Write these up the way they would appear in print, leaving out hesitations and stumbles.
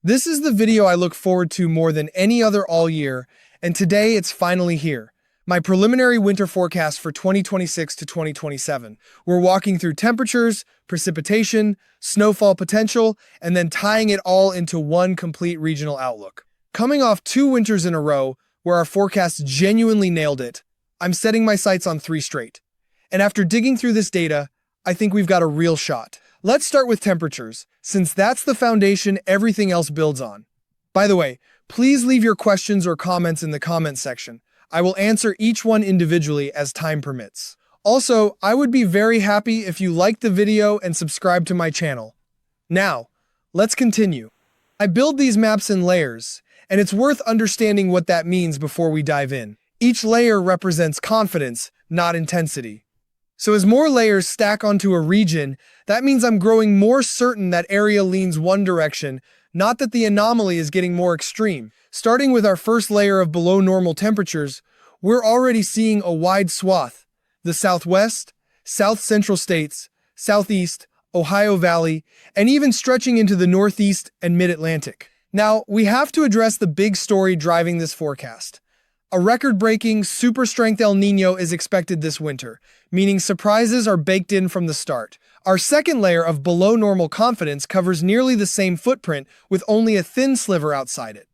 This is the video I look forward to more than any other all year, and today it's finally here. My preliminary winter forecast for 2026 to 2027. We're walking through temperatures, precipitation, snowfall potential, and then tying it all into one complete regional outlook. Coming off 2 winters in a row where our forecasts genuinely nailed it, I'm setting my sights on 3 straight. And after digging through this data, I think we've got a real shot. Let's start with temperatures, since that's the foundation everything else builds on. By the way, please leave your questions or comments in the comment section. I will answer each one individually as time permits. Also, I would be very happy if you liked the video and subscribe to my channel. Now, let's continue. I build these maps in layers, and it's worth understanding what that means before we dive in. Each layer represents confidence, not intensity. So as more layers stack onto a region, that means I'm growing more certain that area leans one direction, not that the anomaly is getting more extreme. Starting with our first layer of below normal temperatures, we're already seeing a wide swath: the Southwest, South Central states, Southeast, Ohio Valley, and even stretching into the Northeast and Mid-Atlantic. Now, we have to address the big story driving this forecast. A record-breaking, super-strength El Niño is expected this winter, meaning surprises are baked in from the start. Our second layer of below-normal confidence covers nearly the same footprint with only a thin sliver outside it.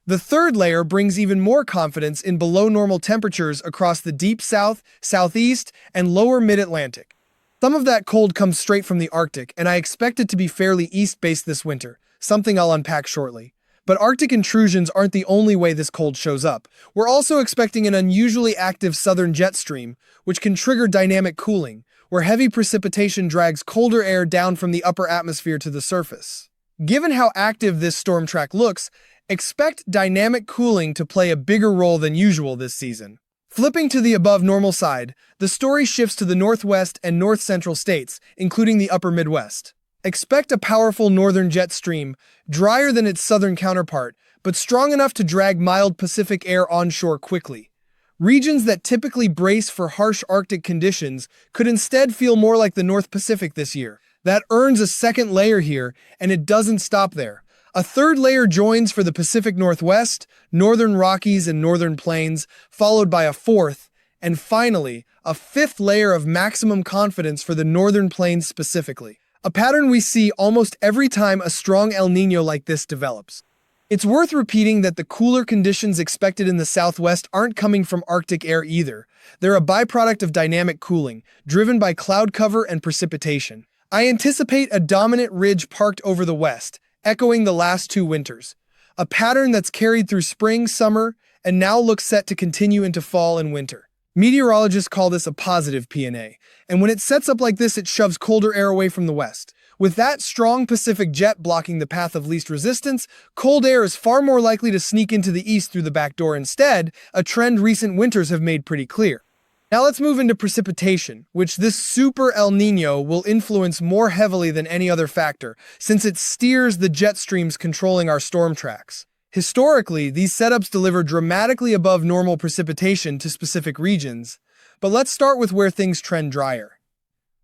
The third layer brings even more confidence in below-normal temperatures across the deep South, Southeast, and lower Mid-Atlantic. Some of that cold comes straight from the Arctic, and I expect it to be fairly east-based this winter, something I'll unpack shortly. But Arctic intrusions aren't the only way this cold shows up. We're also expecting an unusually active southern jet stream, which can trigger dynamic cooling, where heavy precipitation drags colder air down from the upper atmosphere to the surface. Given how active this storm track looks, expect dynamic cooling to play a bigger role than usual this season. Flipping to the above normal side, the story shifts to the northwest and north central states, including the upper Midwest. Expect a powerful northern jet stream, drier than its southern counterpart, but strong enough to drag mild Pacific air onshore quickly. Regions that typically brace for harsh Arctic conditions could instead feel more like the North Pacific this year. That earns a second layer here, and it doesn't stop there. A third layer joins for the Pacific Northwest, Northern Rockies, and Northern Plains, followed by a fourth, and finally, a fifth layer of maximum confidence for the Northern Plains specifically. A pattern we see almost every time a strong El Niño like this develops. It's worth repeating that the cooler conditions expected in the Southwest aren't coming from Arctic air either. They're a byproduct of dynamic cooling, driven by cloud cover and precipitation. I anticipate a dominant ridge parked over the west, echoing the last 2 winters. A pattern that's carried through spring, summer, and now looks set to continue into fall and winter. Meteorologists call this a positive PNA, and when it sets up like this, it shoves colder air away from the west. With that strong Pacific jet blocking the path of least resistance, cold air is far more likely to sneak into the east through the back door instead, a trend recent winters have made pretty clear. Now let's move into precipitation, which this super El Niño will influence more heavily than any other factor, since it steers the jet streams controlling our storm tracks. Historically, these setups deliver dramatically above normal precipitation to specific regions, but let's start with where things trend drier.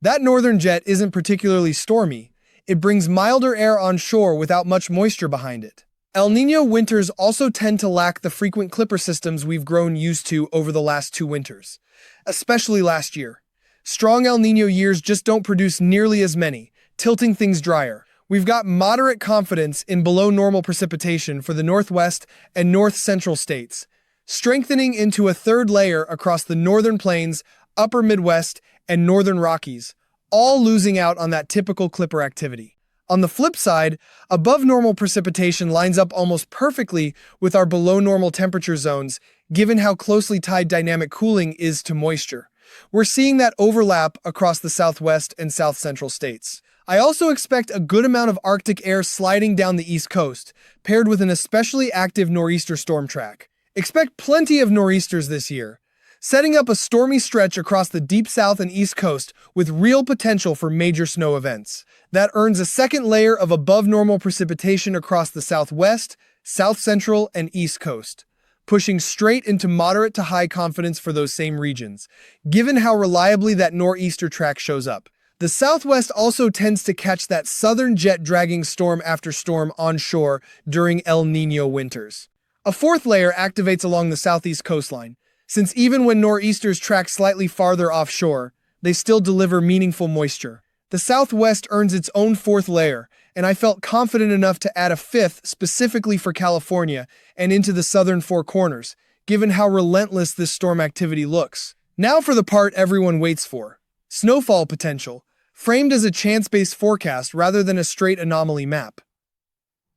That northern jet isn't particularly stormy. It brings milder air onshore without much moisture behind it. El Niño winters also tend to lack the frequent clipper systems we've grown used to over the last 2 winters, especially last year. Strong El Niño years just don't produce nearly as many, tilting things drier. We've got moderate confidence in below normal precipitation for the Northwest and North Central states, strengthening into a third layer across the Northern Plains, Upper Midwest, and Northern Rockies, all losing out on that typical clipper activity. On the flip side, above normal precipitation lines up almost perfectly with our below normal temperature zones, given how closely tied dynamic cooling is to moisture. We're seeing that overlap across the Southwest and South Central states. I also expect a good amount of Arctic air sliding down the East Coast, paired with an especially active nor'easter storm track. Expect plenty of nor'easters this year, setting up a stormy stretch across the deep South and East Coast with real potential for major snow events. That earns a second layer of above-normal precipitation across the Southwest, South Central, and East Coast, pushing straight into moderate to high confidence for those same regions, given how reliably that nor'easter track shows up. The southwest also tends to catch that southern jet dragging storm after storm onshore during El Niño winters. A fourth layer activates along the southeast coastline, since even when nor'easters track slightly farther offshore, they still deliver meaningful moisture. The southwest earns its own fourth layer, and I felt confident enough to add a fifth specifically for California and into the southern Four Corners, given how relentless this storm activity looks. Now for the part everyone waits for: snowfall potential, framed as a chance-based forecast rather than a straight anomaly map.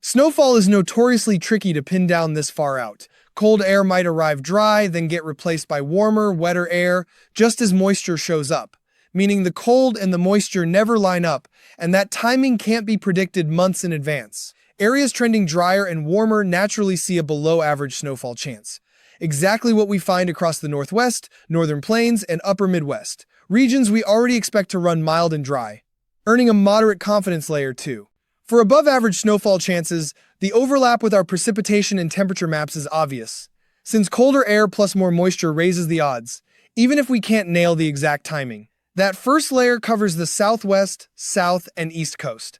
Snowfall is notoriously tricky to pin down this far out. Cold air might arrive dry, then get replaced by warmer, wetter air, just as moisture shows up, meaning the cold and the moisture never line up, and that timing can't be predicted months in advance. Areas trending drier and warmer naturally see a below-average snowfall chance. Exactly what we find across the Northwest, Northern Plains, and Upper Midwest, regions we already expect to run mild and dry, earning a moderate confidence layer too. For above-average snowfall chances, the overlap with our precipitation and temperature maps is obvious, since colder air plus more moisture raises the odds, even if we can't nail the exact timing. That first layer covers the southwest, south, and east coast.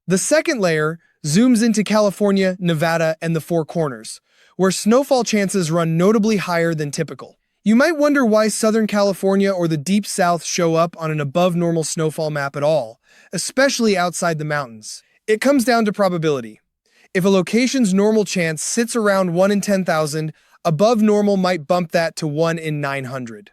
The second layer zooms into California, Nevada, and the Four Corners, where snowfall chances run notably higher than typical. You might wonder why Southern California or the Deep South show up on an above-normal snowfall map at all, especially outside the mountains. It comes down to probability. If a location's normal chance sits around 1 in 10,000, above normal might bump that to 1 in 900.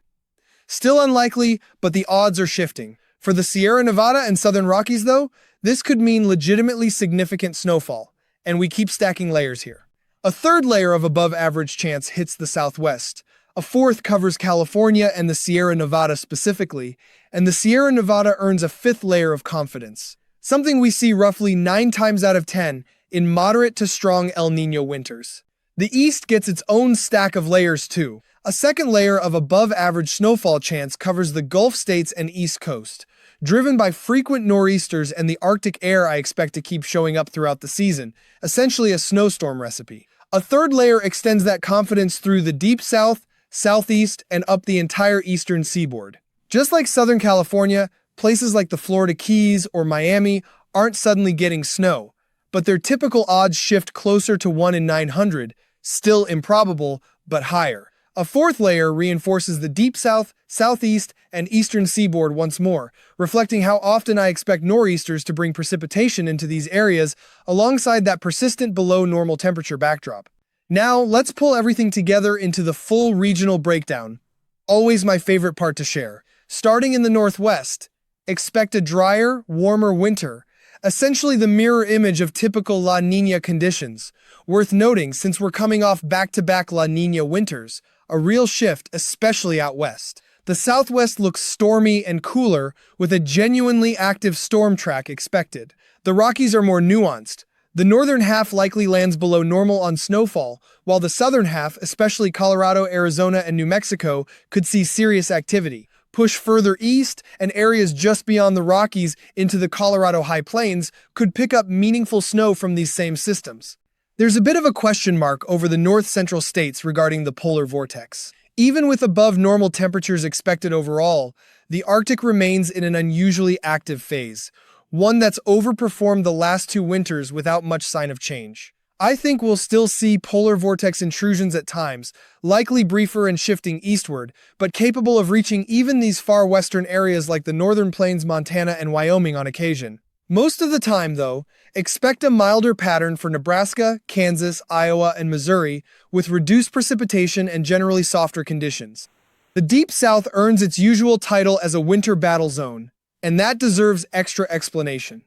Still unlikely, but the odds are shifting. For the Sierra Nevada and Southern Rockies, though, this could mean legitimately significant snowfall, and we keep stacking layers here. A third layer of above-average chance hits the southwest. A fourth covers California and the Sierra Nevada specifically, and the Sierra Nevada earns a fifth layer of confidence, something we see roughly 9 times out of 10 in moderate to strong El Niño winters. The east gets its own stack of layers too. A second layer of above-average snowfall chance covers the Gulf states and East Coast, driven by frequent nor'easters and the Arctic air I expect to keep showing up throughout the season, essentially a snowstorm recipe. A third layer extends that confidence through the Deep South, Southeast, and up the entire eastern seaboard. Just like Southern California, places like the Florida Keys or Miami aren't suddenly getting snow, but their typical odds shift closer to 1 in 900, still improbable, but higher. A fourth layer reinforces the Deep South, Southeast, and Eastern seaboard once more, reflecting how often I expect nor'easters to bring precipitation into these areas alongside that persistent below-normal temperature backdrop. Now, let's pull everything together into the full regional breakdown. Always my favorite part to share. Starting in the Northwest, expect a drier, warmer winter, essentially the mirror image of typical La Niña conditions. Worth noting, since we're coming off back-to-back La Niña winters, a real shift, especially out west. The southwest looks stormy and cooler, with a genuinely active storm track expected. The Rockies are more nuanced. The northern half likely lands below normal on snowfall, while the southern half, especially Colorado, Arizona, and New Mexico, could see serious activity. Push further east, and areas just beyond the Rockies into the Colorado High Plains could pick up meaningful snow from these same systems. There's a bit of a question mark over the north-central states regarding the polar vortex. Even with above-normal temperatures expected overall, the Arctic remains in an unusually active phase, one that's overperformed the last 2 winters without much sign of change. I think we'll still see polar vortex intrusions at times, likely briefer and shifting eastward, but capable of reaching even these far western areas like the northern plains, Montana, and Wyoming on occasion. Most of the time, though, expect a milder pattern for Nebraska, Kansas, Iowa, and Missouri, with reduced precipitation and generally softer conditions. The Deep South earns its usual title as a winter battle zone, and that deserves extra explanation.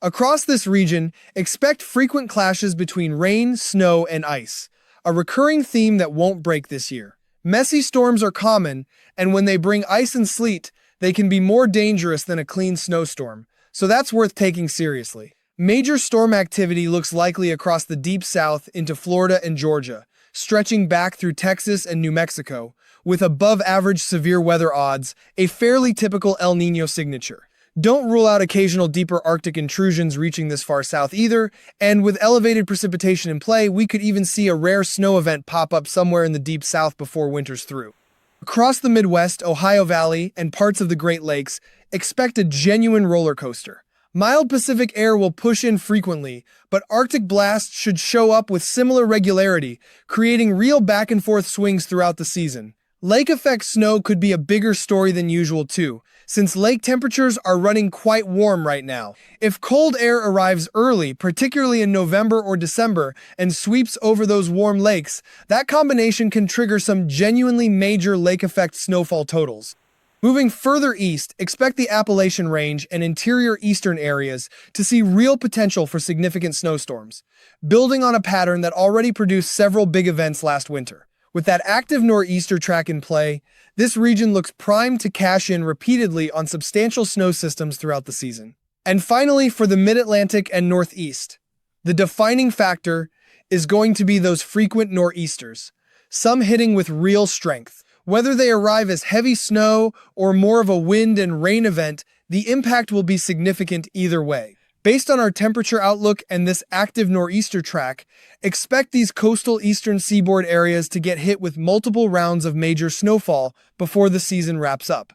Across this region, expect frequent clashes between rain, snow, and ice, a recurring theme that won't break this year. Messy storms are common, and when they bring ice and sleet, they can be more dangerous than a clean snowstorm, so that's worth taking seriously. Major storm activity looks likely across the Deep South into Florida and Georgia, stretching back through Texas and New Mexico, with above-average severe weather odds, a fairly typical El Niño signature. Don't rule out occasional deeper Arctic intrusions reaching this far south either, and with elevated precipitation in play, we could even see a rare snow event pop up somewhere in the Deep South before winter's through. Across the Midwest, Ohio Valley, and parts of the Great Lakes, expect a genuine roller coaster. Mild Pacific air will push in frequently, but Arctic blasts should show up with similar regularity, creating real back-and-forth swings throughout the season. Lake effect snow could be a bigger story than usual too, since lake temperatures are running quite warm right now. If cold air arrives early, particularly in November or December, and sweeps over those warm lakes, that combination can trigger some genuinely major lake effect snowfall totals. Moving further east, expect the Appalachian Range and interior eastern areas to see real potential for significant snowstorms, building on a pattern that already produced several big events last winter. With that active nor'easter track in play, this region looks primed to cash in repeatedly on substantial snow systems throughout the season. And finally, for the mid-Atlantic and northeast, the defining factor is going to be those frequent nor'easters, some hitting with real strength. Whether they arrive as heavy snow or more of a wind and rain event, the impact will be significant either way. Based on our temperature outlook and this active nor'easter track, expect these coastal eastern seaboard areas to get hit with multiple rounds of major snowfall before the season wraps up.